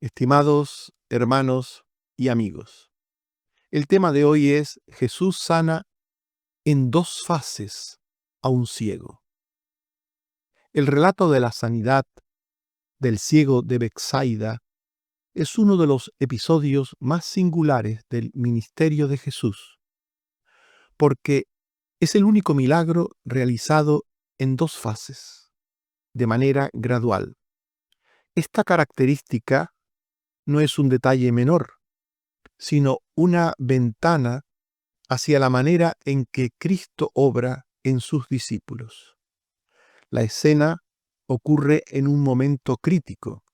Estimados hermanos y amigos, el tema de hoy es Jesús sana en dos fases a un ciego. El relato de la sanidad del ciego de Betsaida es uno de los episodios más singulares del ministerio de Jesús, porque es el único milagro realizado en dos fases, de manera gradual. Esta característica no es un detalle menor, sino una ventana hacia la manera en que Cristo obra en sus discípulos. La escena ocurre en un momento crítico.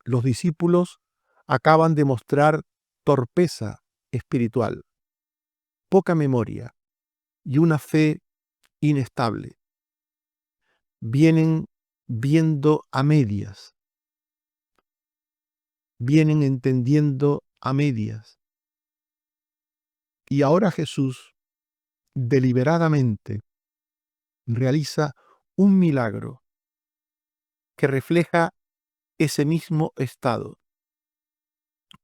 Los discípulos acaban de mostrar torpeza espiritual, poca memoria y una fe inestable. Vienen viendo a medias, vienen entendiendo a medias. Y ahora Jesús deliberadamente realiza un milagro que refleja ese mismo estado.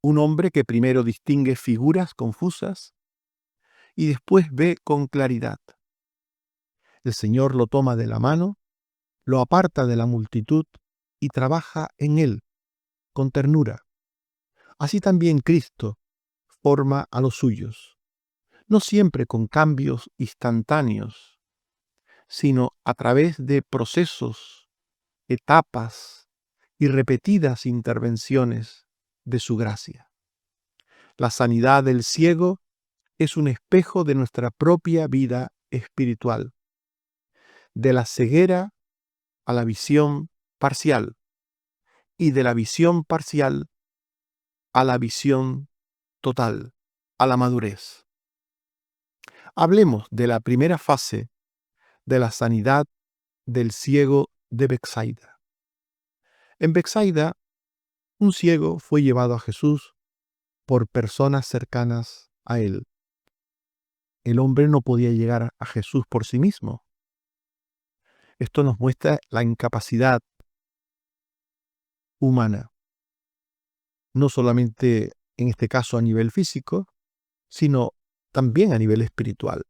Un hombre que primero distingue figuras confusas y después ve con claridad. El Señor lo toma de la mano, lo aparta de la multitud y trabaja en él con ternura. Así también Cristo forma a los suyos, no siempre con cambios instantáneos, sino a través de procesos, etapas y repetidas intervenciones de su gracia. La sanidad del ciego es un espejo de nuestra propia vida espiritual, de la ceguera a la visión parcial y de la visión parcial a la visión total, a la madurez. Hablemos de la primera fase de la sanidad del ciego de Betsaida. En Betsaida, un ciego fue llevado a Jesús por personas cercanas a él. El hombre no podía llegar a Jesús por sí mismo. Esto nos muestra la incapacidad humana, no solamente en este caso a nivel físico, sino también a nivel espiritual.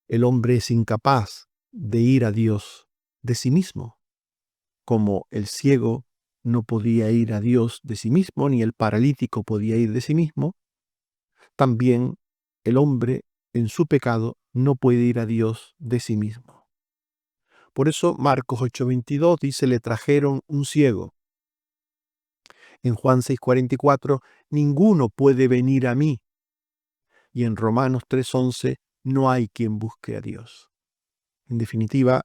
El hombre es incapaz de ir a Dios de sí mismo, como el ciego no podía ir a Dios de sí mismo, ni el paralítico podía ir de sí mismo. También el hombre en su pecado no puede ir a Dios de sí mismo. Por eso Marcos 8:22 dice, le trajeron un ciego. En Juan 6:44, ninguno puede venir a mí. Y en Romanos 3:11, no hay quien busque a Dios. En definitiva,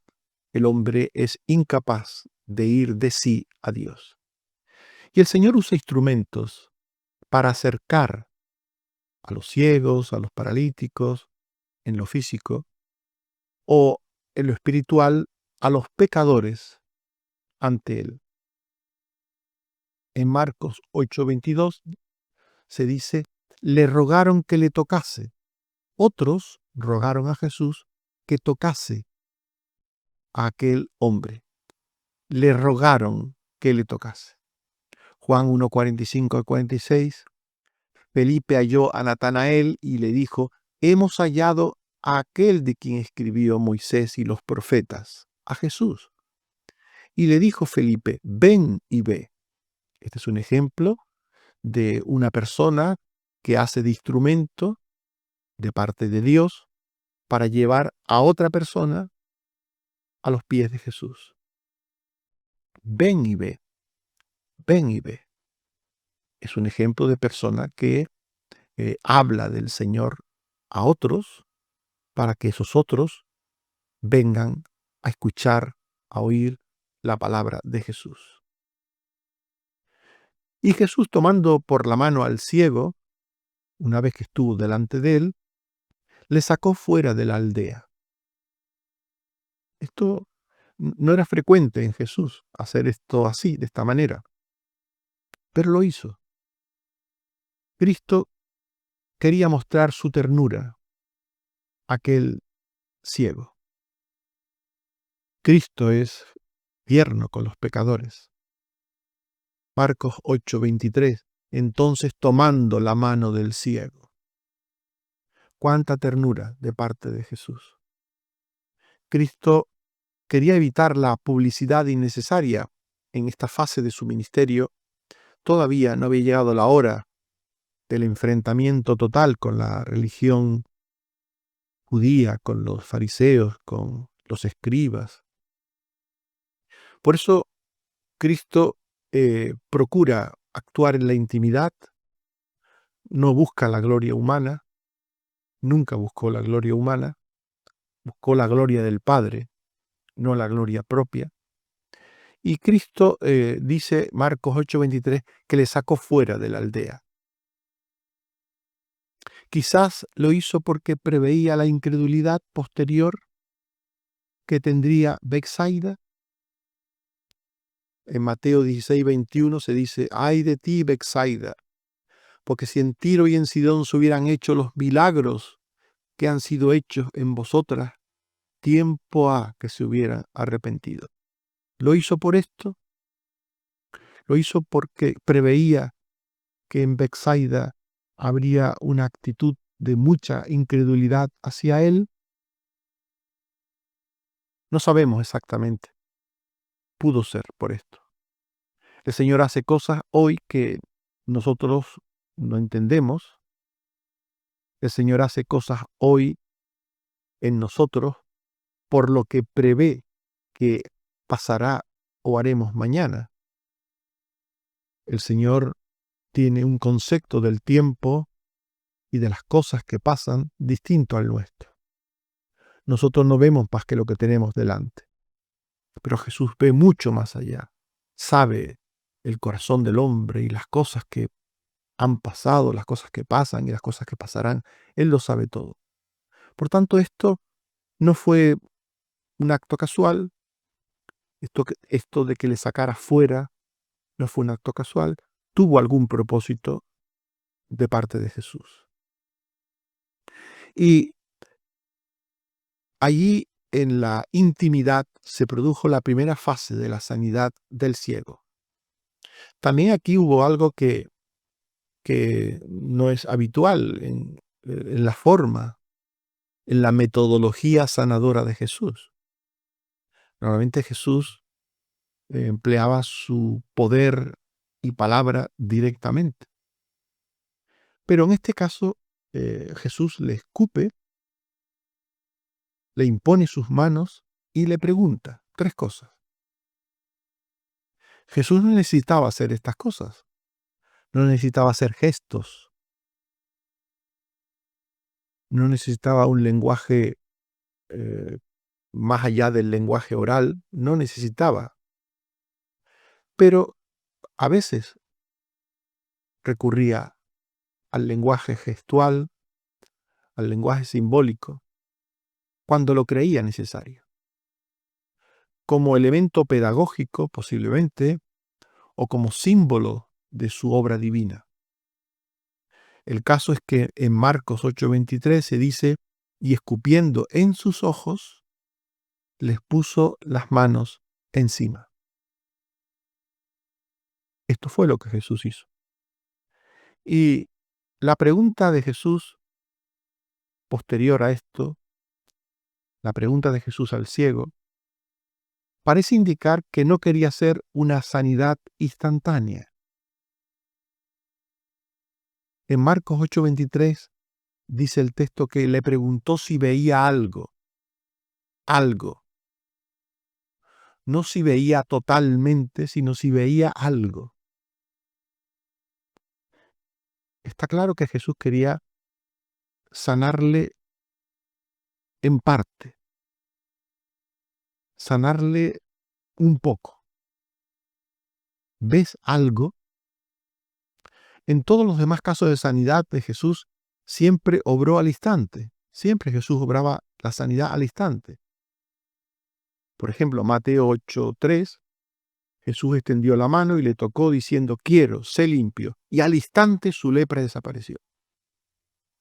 el hombre es incapaz de ir de sí a Dios. Y el Señor usa instrumentos para acercar a los ciegos, a los paralíticos, en lo físico, o en lo espiritual, a los pecadores ante Él. En Marcos 8:22 se dice, le rogaron que le tocase. Otros rogaron a Jesús que tocase a aquel hombre. Le rogaron que le tocase. Juan 1:45 al 46, Felipe halló a Natanael y le dijo, hemos hallado a aquel de quien escribió Moisés y los profetas, a Jesús. Y le dijo Felipe, ven y ve. Este es un ejemplo de una persona que hace de instrumento de parte de Dios para llevar a otra persona a los pies de Jesús. Ven y ve, ven y ve. Es un ejemplo de persona que habla del Señor a otros para que esos otros vengan a escuchar, a oír la palabra de Jesús. Y Jesús, tomando por la mano al ciego, una vez que estuvo delante de él, le sacó fuera de la aldea. Esto no era frecuente en Jesús, hacer esto así, de esta manera, pero lo hizo. Cristo quería mostrar su ternura a aquel ciego. Cristo es tierno con los pecadores. Marcos 8:23, entonces tomando la mano del ciego. Cuánta ternura de parte de Jesús. Cristo quería evitar la publicidad innecesaria en esta fase de su ministerio. Todavía no había llegado la hora del enfrentamiento total con la religión judía, con los fariseos, con los escribas. Por eso Cristo procura actuar en la intimidad, no busca la gloria humana, nunca buscó la gloria humana, buscó la gloria del Padre, no la gloria propia. Y Cristo dice, Marcos 8:23, que le sacó fuera de la aldea. Quizás lo hizo porque preveía la incredulidad posterior que tendría Betsaida. En Mateo 16:21 se dice, ay de ti, Betsaida, porque si en Tiro y en Sidón se hubieran hecho los milagros que han sido hechos en vosotras, tiempo ha que se hubieran arrepentido. ¿Lo hizo por esto? ¿Lo hizo porque preveía que en Betsaida habría una actitud de mucha incredulidad hacia él? No sabemos exactamente. Pudo ser por esto. El Señor hace cosas hoy que nosotros no entendemos. El Señor hace cosas hoy en nosotros por lo que prevé que pasará o haremos mañana. El Señor tiene un concepto del tiempo y de las cosas que pasan distinto al nuestro. Nosotros no vemos más que lo que tenemos delante, pero Jesús ve mucho más allá. Sabe el corazón del hombre y las cosas que han pasado, las cosas que pasan y las cosas que pasarán. Él lo sabe todo. Por tanto, esto no fue un acto casual. Esto de que le sacara fuera no fue un acto casual. Tuvo algún propósito de parte de Jesús. Y allí en la intimidad se produjo la primera fase de la sanidad del ciego. También aquí hubo algo que no es habitual en la forma, en la metodología sanadora de Jesús. Normalmente Jesús empleaba su poder y palabra directamente. Pero en este caso Jesús le escupe, le impone sus manos y le pregunta 3 cosas. Jesús no necesitaba hacer estas cosas. No necesitaba hacer gestos. No necesitaba un lenguaje más allá del lenguaje oral. No necesitaba. Pero a veces recurría al lenguaje gestual, al lenguaje simbólico, cuando lo creía necesario. Como elemento pedagógico, posiblemente, o como símbolo de su obra divina. El caso es que en Marcos 8:23 se dice, y escupiendo en sus ojos, les puso las manos encima. Esto fue lo que Jesús hizo. Y la pregunta de Jesús posterior a esto, la pregunta de Jesús al ciego, parece indicar que no quería ser una sanidad instantánea. En Marcos 8:23 dice el texto que le preguntó si veía algo. Algo. No si veía totalmente, sino si veía algo. Está claro que Jesús quería sanarle en parte, sanarle un poco. ¿Ves algo? En todos los demás casos de sanidad de Jesús, siempre obró al instante. Siempre Jesús obraba la sanidad al instante. Por ejemplo, Mateo 8:3, Jesús extendió la mano y le tocó diciendo, quiero, sé limpio. Y al instante su lepra desapareció.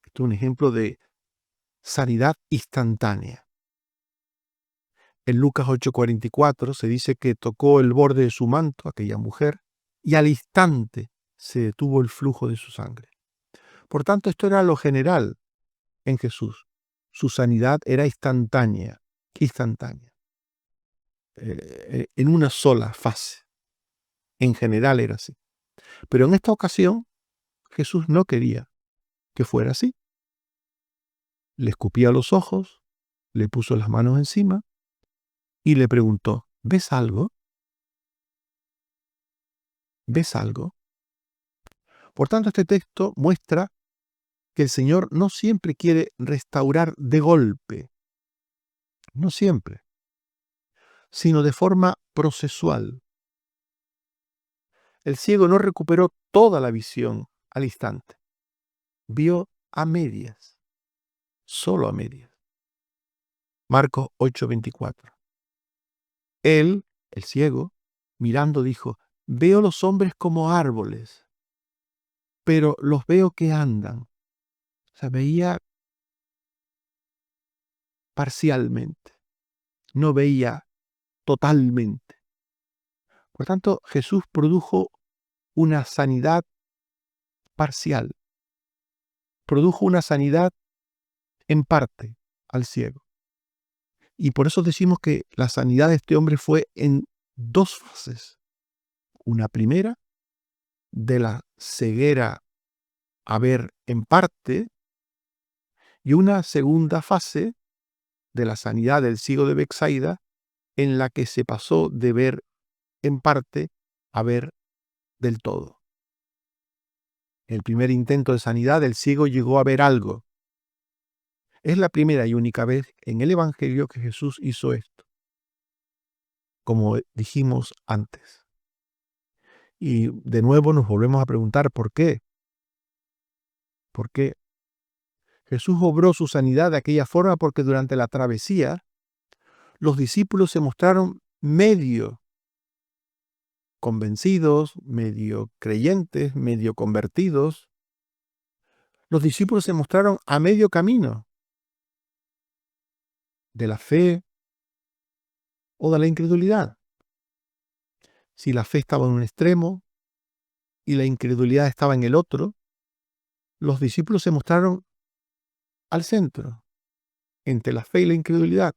Esto es un ejemplo de sanidad instantánea. En Lucas 8:44 se dice que tocó el borde de su manto aquella mujer y al instante se detuvo el flujo de su sangre. Por tanto, esto era lo general en Jesús. Su sanidad era instantánea, en una sola fase. En general era así. Pero en esta ocasión, Jesús no quería que fuera así. Le escupía los ojos, le puso las manos encima y le preguntó, ¿ves algo? ¿Ves algo? Por tanto, este texto muestra que el Señor no siempre quiere restaurar de golpe, no siempre, sino de forma procesual. El ciego no recuperó toda la visión al instante. Vio a medias, solo a medias. Marcos 8:24. Él, el ciego, mirando dijo, veo los hombres como árboles, pero los veo que andan. O sea, veía parcialmente, no veía totalmente. Por tanto, Jesús produjo una sanidad parcial, produjo una sanidad en parte al ciego. Y por eso decimos que la sanidad de este hombre fue en dos fases. Una primera, de la ceguera a ver en parte, y una segunda fase de la sanidad del ciego de Betsaida, en la que se pasó de ver en parte a ver del todo. En el primer intento de sanidad, el ciego llegó a ver algo. Es la primera y única vez en el Evangelio que Jesús hizo esto, como dijimos antes. Y de nuevo nos volvemos a preguntar ¿por qué? ¿Por qué? Jesús obró su sanidad de aquella forma porque durante la travesía los discípulos se mostraron medio convencidos, medio creyentes, medio convertidos. Los discípulos se mostraron a medio camino de la fe o de la incredulidad. Si la fe estaba en un extremo y la incredulidad estaba en el otro, los discípulos se mostraron al centro, entre la fe y la incredulidad.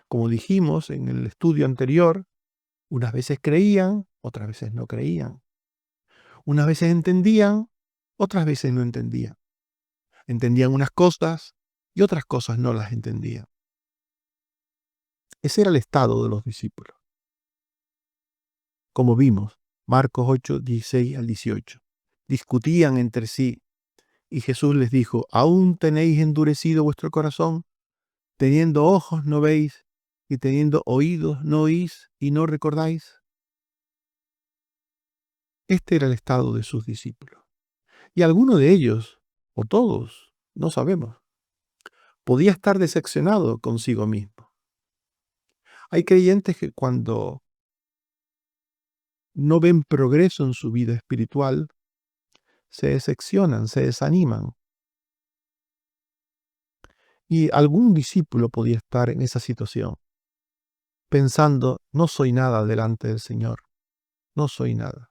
Como dijimos en el estudio anterior, unas veces creían, otras veces no creían. Unas veces entendían, otras veces no entendían. Entendían unas cosas y otras cosas no las entendían. Ese era el estado de los discípulos. Como vimos, Marcos 8, 16 al 18. Discutían entre sí y Jesús les dijo, ¿aún tenéis endurecido vuestro corazón? Teniendo ojos no veis y teniendo oídos no oís y no recordáis. Este era el estado de sus discípulos. Y alguno de ellos, o todos, no sabemos, podía estar decepcionado consigo mismo. Hay creyentes que cuando no ven progreso en su vida espiritual, se decepcionan, se desaniman. Y algún discípulo podía estar en esa situación, pensando, no soy nada delante del Señor, no soy nada.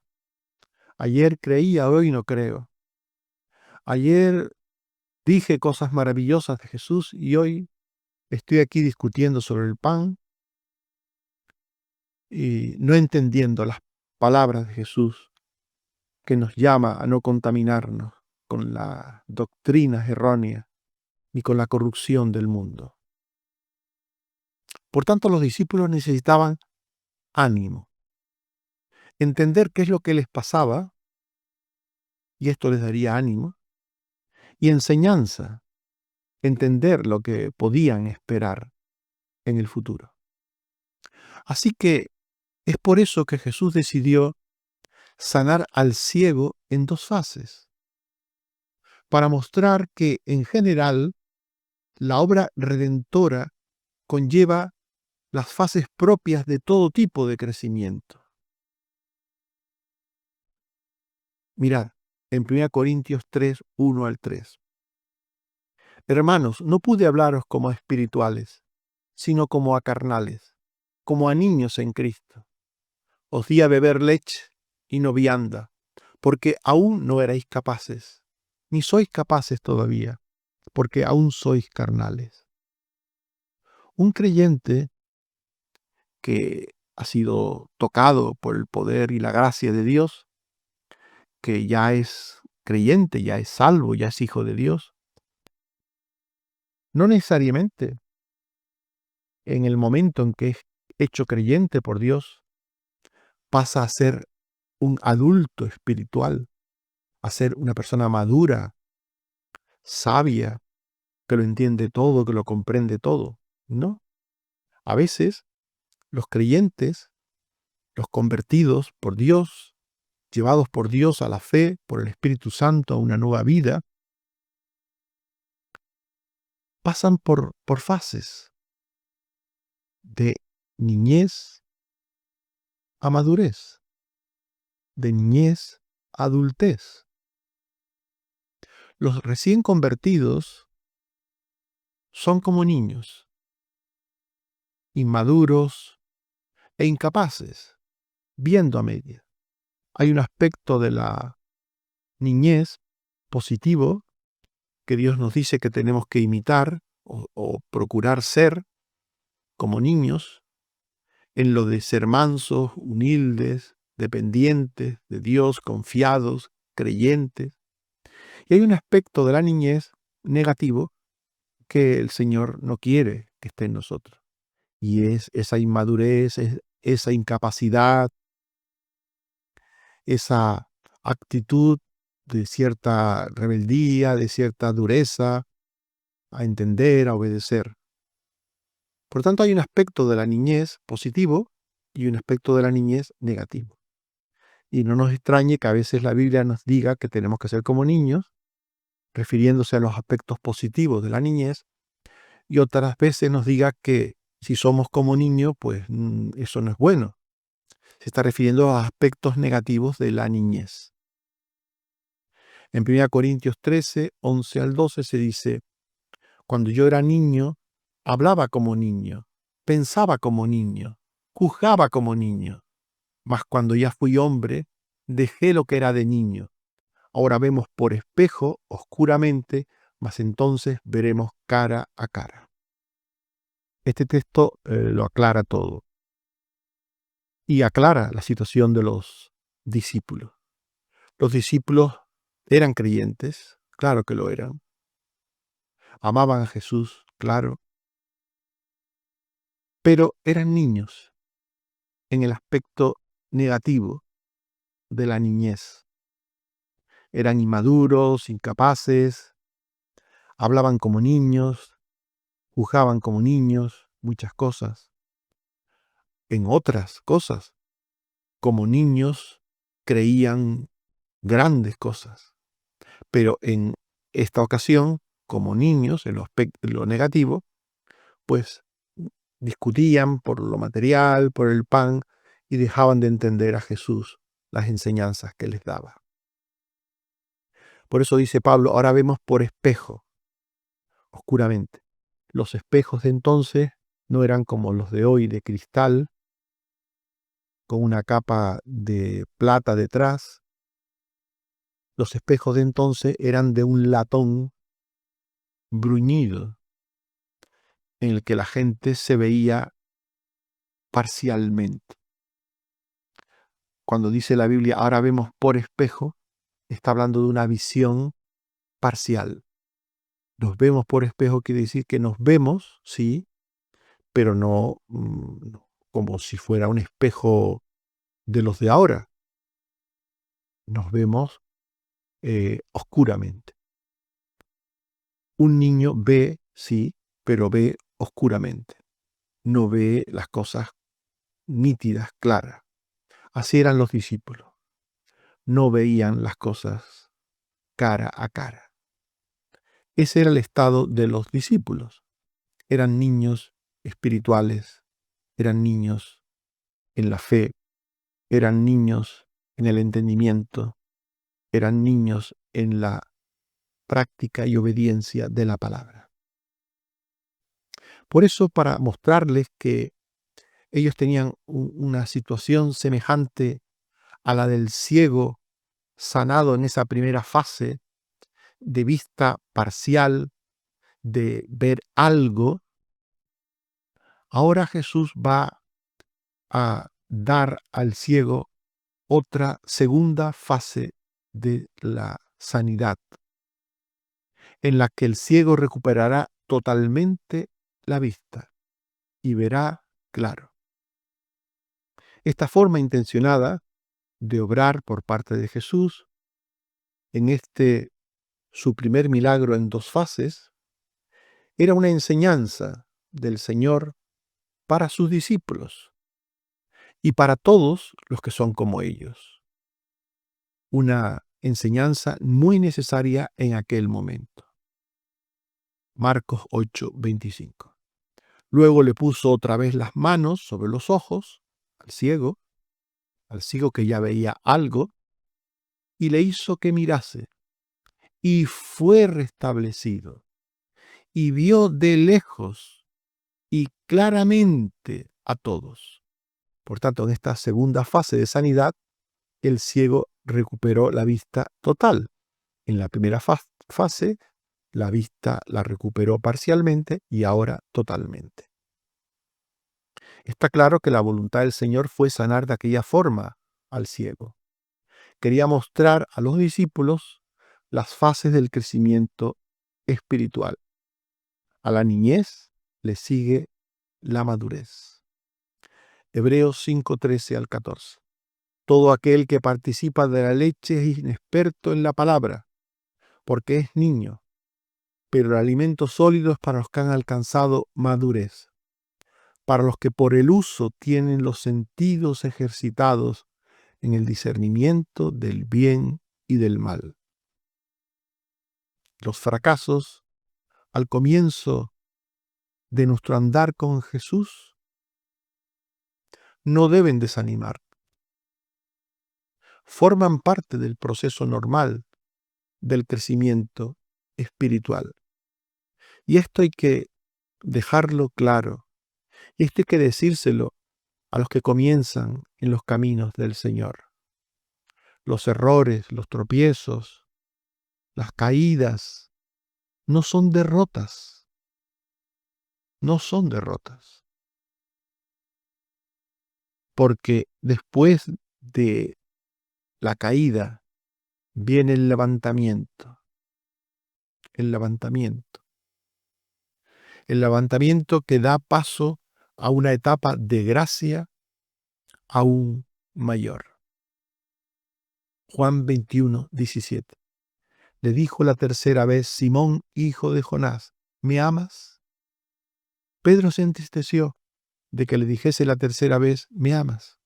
Ayer creía, hoy no creo. Ayer dije cosas maravillosas de Jesús y hoy estoy aquí discutiendo sobre el pan y no entendiendo las palabras de Jesús que nos llama a no contaminarnos con las doctrinas erróneas ni con la corrupción del mundo. Por tanto, los discípulos necesitaban ánimo, entender qué es lo que les pasaba, y esto les daría ánimo, y enseñanza, entender lo que podían esperar en el futuro. Así que es por eso que Jesús decidió sanar al ciego en dos fases, para mostrar que en general la obra redentora conlleva las fases propias de todo tipo de crecimiento. Mirad, en 1 Corintios 3, 1 al 3. Hermanos, no pude hablaros como a espirituales, sino como a carnales, como a niños en Cristo. Os di a beber leche y no vianda, porque aún no erais capaces, ni sois capaces todavía, porque aún sois carnales. Un creyente que ha sido tocado por el poder y la gracia de Dios, que ya es creyente, ya es salvo, ya es hijo de Dios, no necesariamente en el momento en que es hecho creyente por Dios, pasa a ser un adulto espiritual, a ser una persona madura, sabia, que lo entiende todo, que lo comprende todo. No. A veces los creyentes, los convertidos por Dios, llevados por Dios a la fe, por el Espíritu Santo, a una nueva vida, pasan por fases de niñez a madurez, de niñez a adultez. Los recién convertidos son como niños, inmaduros e incapaces, viendo a media. Hay un aspecto de la niñez positivo que Dios nos dice que tenemos que imitar o procurar ser como niños, en lo de ser mansos, humildes, dependientes de Dios, confiados, creyentes. Y hay un aspecto de la niñez negativo que el Señor no quiere que esté en nosotros. Y es esa inmadurez, esa incapacidad, esa actitud de cierta rebeldía, de cierta dureza a entender, a obedecer. Por tanto, hay un aspecto de la niñez positivo y un aspecto de la niñez negativo. Y no nos extrañe que a veces la Biblia nos diga que tenemos que ser como niños, refiriéndose a los aspectos positivos de la niñez, y otras veces nos diga que si somos como niños, pues eso no es bueno. Se está refiriendo a aspectos negativos de la niñez. En 1 Corintios 13, 11 al 12 se dice: cuando yo era niño, hablaba como niño, pensaba como niño, juzgaba como niño. Mas cuando ya fui hombre, dejé lo que era de niño. Ahora vemos por espejo, oscuramente, mas entonces veremos cara a cara. Este texto lo aclara todo. Y aclara la situación de los discípulos. Los discípulos eran creyentes, claro que lo eran. Amaban a Jesús, claro. Pero eran niños en el aspecto negativo de la niñez. Eran inmaduros, incapaces, hablaban como niños, juzgaban como niños, muchas cosas. En otras cosas, como niños, creían grandes cosas. Pero en esta ocasión, como niños, en lo negativo, pues discutían por lo material, por el pan, y dejaban de entender a Jesús, las enseñanzas que les daba. Por eso dice Pablo, ahora vemos por espejo, oscuramente. Los espejos de entonces no eran como los de hoy, de cristal, con una capa de plata detrás. Los espejos de entonces eran de un latón bruñido, en el que la gente se veía parcialmente. Cuando dice la Biblia, ahora vemos por espejo, está hablando de una visión parcial. Nos vemos por espejo quiere decir que nos vemos, sí, pero no como si fuera un espejo de los de ahora. Nos vemos oscuramente. Un niño ve, sí, pero ve oscuramente. No ve las cosas nítidas, claras. Así eran los discípulos. No veían las cosas cara a cara. Ese era el estado de los discípulos. Eran niños espirituales, eran niños en la fe, eran niños en el entendimiento, eran niños en la práctica y obediencia de la palabra. Por eso, para mostrarles que ellos tenían una situación semejante a la del ciego sanado en esa primera fase de vista parcial, de ver algo, ahora Jesús va a dar al ciego otra segunda fase de la sanidad, en la que el ciego recuperará totalmente la vista y verá claro. Esta forma intencionada de obrar por parte de Jesús en su primer milagro en dos fases era una enseñanza del Señor para sus discípulos y para todos los que son como ellos. Una enseñanza muy necesaria en aquel momento. Marcos 8:25. Luego le puso otra vez las manos sobre los ojos al ciego que ya veía algo, y le hizo que mirase, y fue restablecido, y vio de lejos y claramente a todos. Por tanto, en esta segunda fase de sanidad, el ciego recuperó la vista total. En la primera fase, la vista la recuperó parcialmente y ahora totalmente. Está claro que la voluntad del Señor fue sanar de aquella forma al ciego. Quería mostrar a los discípulos las fases del crecimiento espiritual. A la niñez le sigue la madurez. Hebreos 5:13 al 14. Todo aquel que participa de la leche es inexperto en la palabra, porque es niño, pero el alimento sólido es para los que han alcanzado madurez, para los que por el uso tienen los sentidos ejercitados en el discernimiento del bien y del mal. Los fracasos al comienzo de nuestro andar con Jesús no deben desanimar. Forman parte del proceso normal del crecimiento espiritual. Y esto hay que dejarlo claro. Y esto hay que decírselo a los que comienzan en los caminos del Señor. Los errores, los tropiezos, las caídas, no son derrotas. No son derrotas. Porque después de la caída viene el levantamiento. El levantamiento. El levantamiento que da paso a una etapa de gracia aún mayor. Juan 21:17. Le dijo la tercera vez: Simón, hijo de Jonás, ¿me amas? Pedro se entristeció de que le dijese la tercera vez: ¿me amas?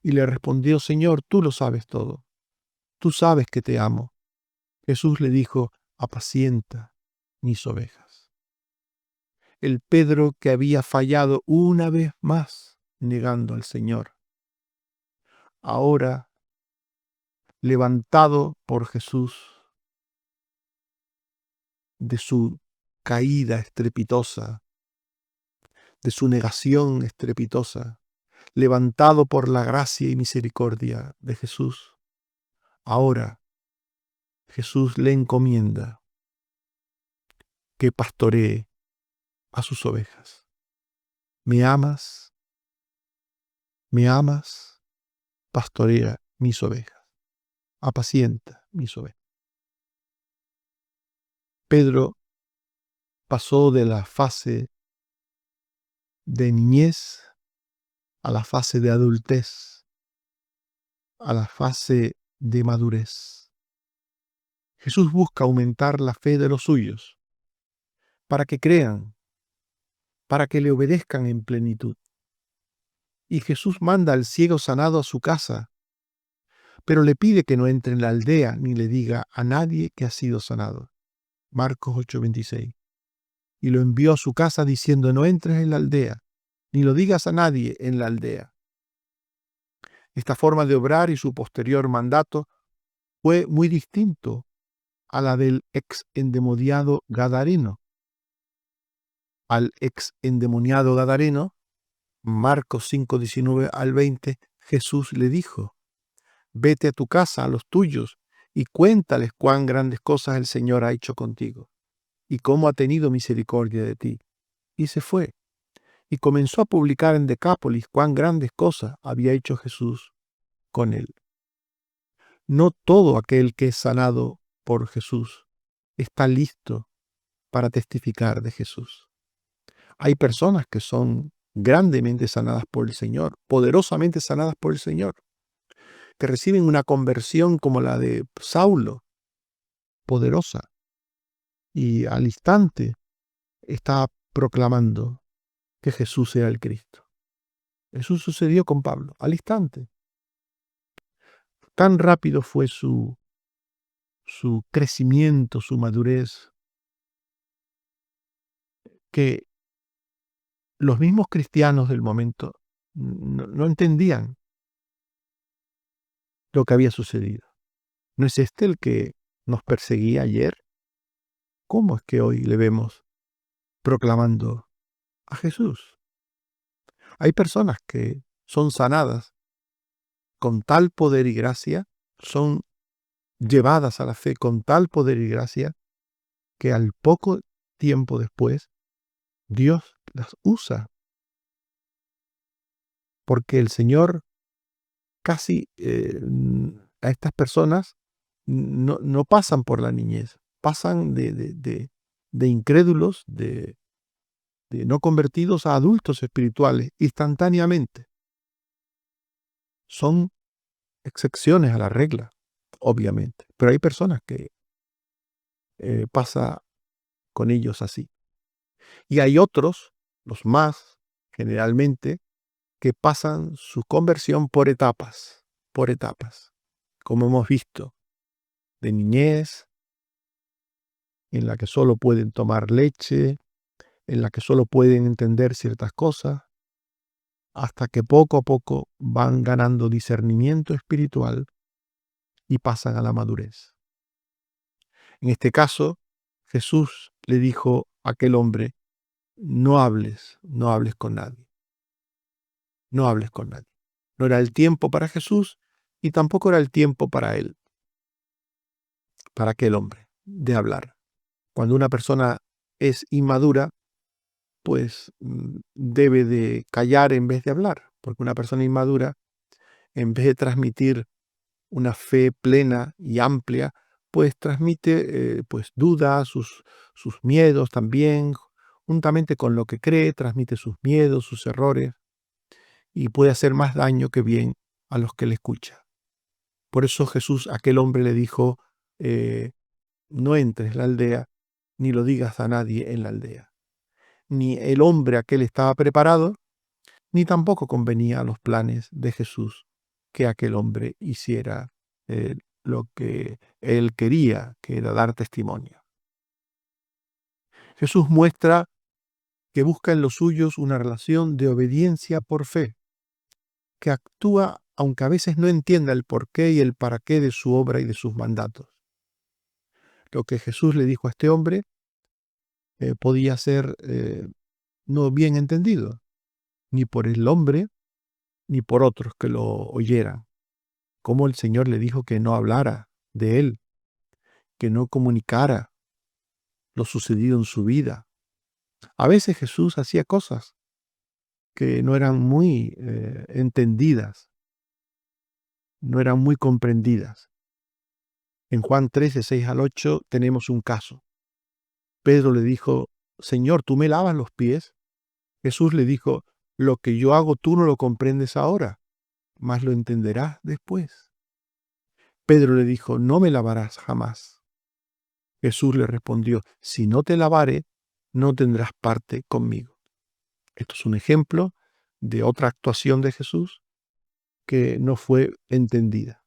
Y le respondió: Señor, tú lo sabes todo. Tú sabes que te amo. Jesús le dijo: apacienta mis ovejas. El Pedro que había fallado una vez más negando al Señor, ahora levantado por Jesús de su caída estrepitosa, de su negación estrepitosa, levantado por la gracia y misericordia de Jesús, ahora Jesús le encomienda que pastoree a sus ovejas. ¿Me amas? ¿Me amas? Pastorea mis ovejas. Apacienta mis ovejas. Pedro pasó de la fase de niñez a la fase de adultez, a la fase de madurez. Jesús busca aumentar la fe de los suyos para que crean, para que le obedezcan en plenitud. Y Jesús manda al ciego sanado a su casa, pero le pide que no entre en la aldea ni le diga a nadie que ha sido sanado. Marcos 8:26. Y lo envió a su casa diciendo: no entres en la aldea, ni lo digas a nadie en la aldea. Esta forma de obrar y su posterior mandato fue muy distinto a la del ex endemoniado gadareno. Al ex endemoniado gadareno, Marcos 5:19 al 20, Jesús le dijo: vete a tu casa, a los tuyos, y cuéntales cuán grandes cosas el Señor ha hecho contigo, y cómo ha tenido misericordia de ti. Y se fue, y comenzó a publicar en Decápolis cuán grandes cosas había hecho Jesús con él. No todo aquel que es sanado por Jesús está listo para testificar de Jesús. Hay personas que son grandemente sanadas por el Señor, poderosamente sanadas por el Señor, que reciben una conversión como la de Saulo, poderosa, y al instante está proclamando que Jesús era el Cristo. Eso sucedió con Pablo, al instante. Tan rápido fue su crecimiento, su madurez, que los mismos cristianos del momento no entendían lo que había sucedido. ¿No es este el que nos perseguía ayer? ¿Cómo es que hoy le vemos proclamando a Jesús? Hay personas que son sanadas con tal poder y gracia, son llevadas a la fe con tal poder y gracia, que al poco tiempo después Dios las usa, porque el Señor casi a estas personas no pasan por la niñez, pasan de incrédulos, de no convertidos a adultos espirituales instantáneamente. Son excepciones a la regla, obviamente, pero hay personas que pasa con ellos así. Y hay otros, los más generalmente, que pasan su conversión por etapas, como hemos visto, de niñez, en la que solo pueden tomar leche, en la que solo pueden entender ciertas cosas, hasta que poco a poco van ganando discernimiento espiritual y pasan a la madurez. En este caso, Jesús le dijo a aquel hombre, no hables con nadie, no hables con nadie. No era el tiempo para Jesús y tampoco era el tiempo para él, para aquel hombre, de hablar. Cuando una persona es inmadura, pues debe de callar en vez de hablar, porque una persona inmadura, en vez de transmitir una fe plena y amplia, pues transmite pues dudas, sus miedos también, juntamente con lo que cree, transmite sus miedos, sus errores, y puede hacer más daño que bien a los que le escuchan. Por eso Jesús a aquel hombre le dijo, no entres en la aldea, ni lo digas a nadie en la aldea. Ni el hombre aquel estaba preparado, ni tampoco convenía a los planes de Jesús que aquel hombre hiciera lo que él quería, que era dar testimonio. Jesús muestra que busca en los suyos una relación de obediencia por fe, que actúa aunque a veces no entienda el porqué y el para qué de su obra y de sus mandatos. Lo que Jesús le dijo a este hombre podía ser no bien entendido, ni por el hombre, ni por otros que lo oyeran. Como el Señor le dijo que no hablara de él, que no comunicara lo sucedido en su vida. A veces Jesús hacía cosas que no eran muy entendidas, no eran muy comprendidas. En Juan 13, 6 al 8 tenemos un caso. Pedro le dijo, Señor, ¿tú me lavas los pies? Jesús le dijo, lo que yo hago tú no lo comprendes ahora, mas lo entenderás después. Pedro le dijo, no me lavarás jamás. Jesús le respondió, si no te lavare, no tendrás parte conmigo. Esto es un ejemplo de otra actuación de Jesús que no fue entendida.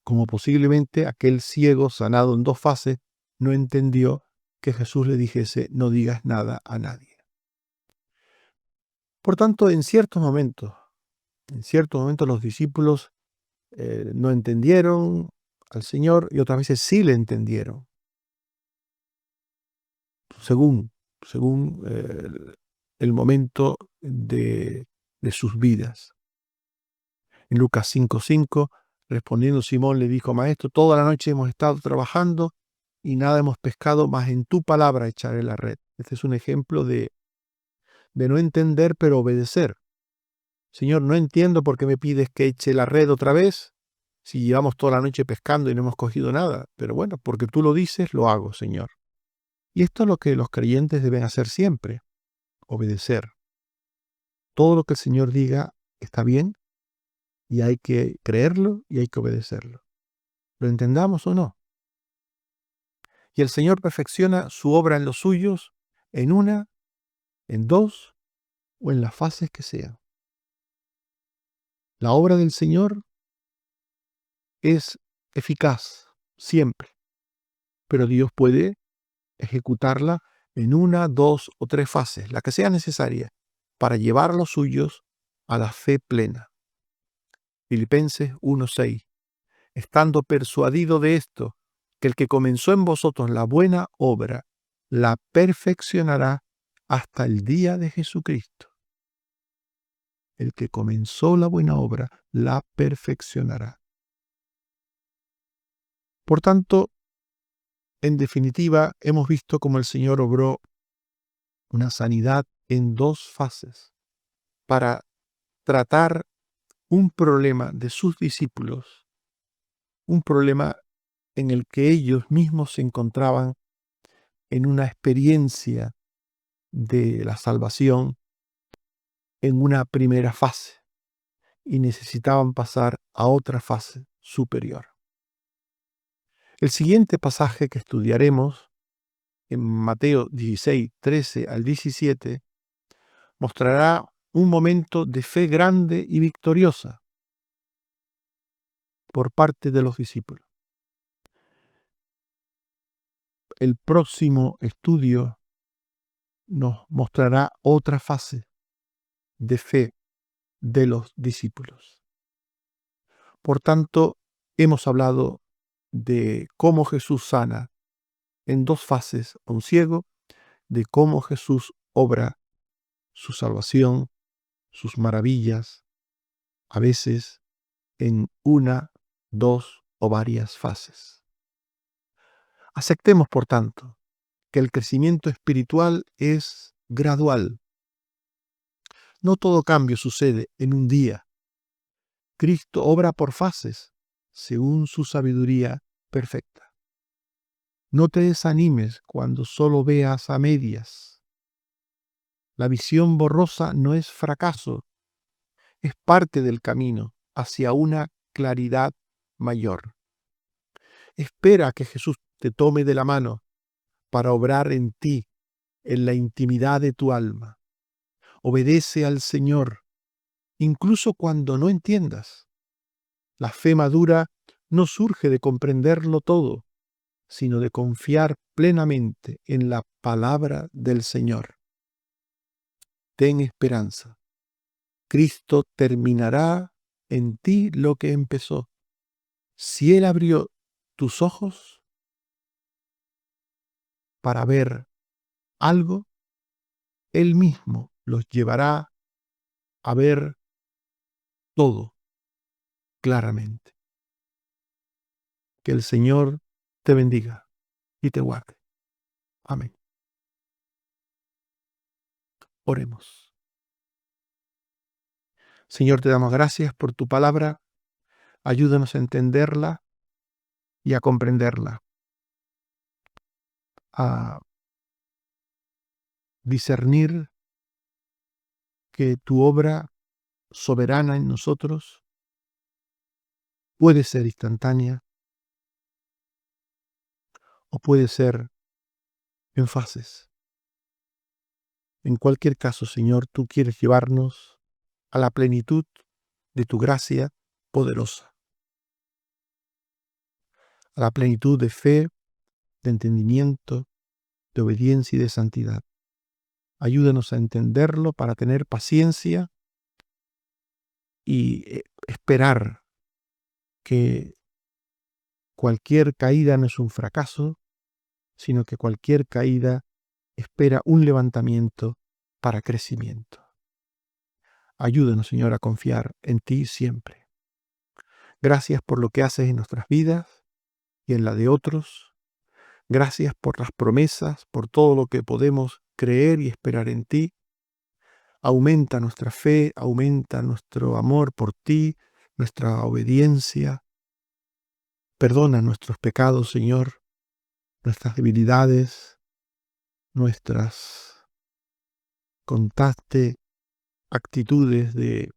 Como posiblemente aquel ciego sanado en 2 fases no entendió que Jesús le dijese, no digas nada a nadie. Por tanto, en ciertos momentos los discípulos no entendieron al Señor y otras veces sí le entendieron, según el momento de sus vidas. En Lucas 5:5 Respondiendo Simón le dijo: Maestro, toda la noche hemos estado trabajando y nada hemos pescado, mas en tu palabra echaré la red. Este es un ejemplo de no entender pero obedecer. Señor, no entiendo por qué me pides que eche la red otra vez si llevamos toda la noche pescando y no hemos cogido nada. Pero bueno, porque tú lo dices, lo hago, Señor. Y esto es lo que los creyentes deben hacer siempre, obedecer. Todo lo que el Señor diga está bien y hay que creerlo y hay que obedecerlo. ¿Lo entendamos o no? Y el Señor perfecciona su obra en los suyos en una, en dos o en las fases que sean. La obra del Señor es eficaz siempre, pero Dios puede ejecutarla en una, dos o tres fases, la que sea necesaria, para llevar a los suyos a la fe plena. Filipenses 1:6. Estando persuadido de esto, que el que comenzó en vosotros la buena obra, la perfeccionará hasta el día de Jesucristo. El que comenzó la buena obra, la perfeccionará. Por tanto, en definitiva, hemos visto cómo el Señor obró una sanidad en dos fases para tratar un problema de sus discípulos, un problema en el que ellos mismos se encontraban en una experiencia de la salvación en una primera fase y necesitaban pasar a otra fase superior. El siguiente pasaje que estudiaremos en Mateo 16, 13 al 17, mostrará un momento de fe grande y victoriosa por parte de los discípulos. El próximo estudio nos mostrará otra fase de fe de los discípulos. Por tanto, hemos hablado de cómo Jesús sana en dos fases a un ciego, de cómo Jesús obra su salvación, sus maravillas, a veces en una, dos o varias fases. Aceptemos, por tanto, que el crecimiento espiritual es gradual. No todo cambio sucede en un día. Cristo obra por fases, según su sabiduría perfecta. No te desanimes cuando solo veas a medias. La visión borrosa no es fracaso, es parte del camino hacia una claridad mayor. Espera que Jesús te tome de la mano para obrar en ti, en la intimidad de tu alma. Obedece al Señor, incluso cuando no entiendas. La fe madura no surge de comprenderlo todo, sino de confiar plenamente en la palabra del Señor. Ten esperanza. Cristo terminará en ti lo que empezó. Si Él abrió tus ojos para ver algo, Él mismo los llevará a ver todo claramente. Que el Señor te bendiga y te guarde. Amén. Oremos. Señor, te damos gracias por tu palabra. Ayúdanos a entenderla y a comprenderla, a discernir que tu obra soberana en nosotros puede ser instantánea o puede ser en fases. En cualquier caso, Señor, tú quieres llevarnos a la plenitud de tu gracia poderosa, a la plenitud de fe, de entendimiento, de obediencia y de santidad. Ayúdanos a entenderlo para tener paciencia y esperar que cualquier caída no es un fracaso, sino que cualquier caída espera un levantamiento para crecimiento. Ayúdanos, Señor, a confiar en ti siempre. Gracias por lo que haces en nuestras vidas y en la de otros. Gracias por las promesas, por todo lo que podemos creer y esperar en ti. Aumenta nuestra fe, aumenta nuestro amor por ti, nuestra obediencia. Perdona nuestros pecados, Señor, nuestras debilidades, nuestras contaste actitudes de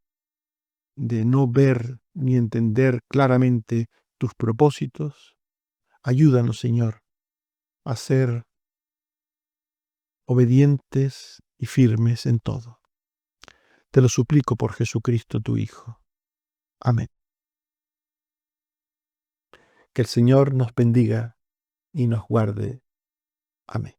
no ver ni entender claramente tus propósitos. Ayúdanos, Señor, a ser obedientes y firmes en todo. Te lo suplico por Jesucristo tu Hijo. Amén. Que el Señor nos bendiga y nos guarde. Amén.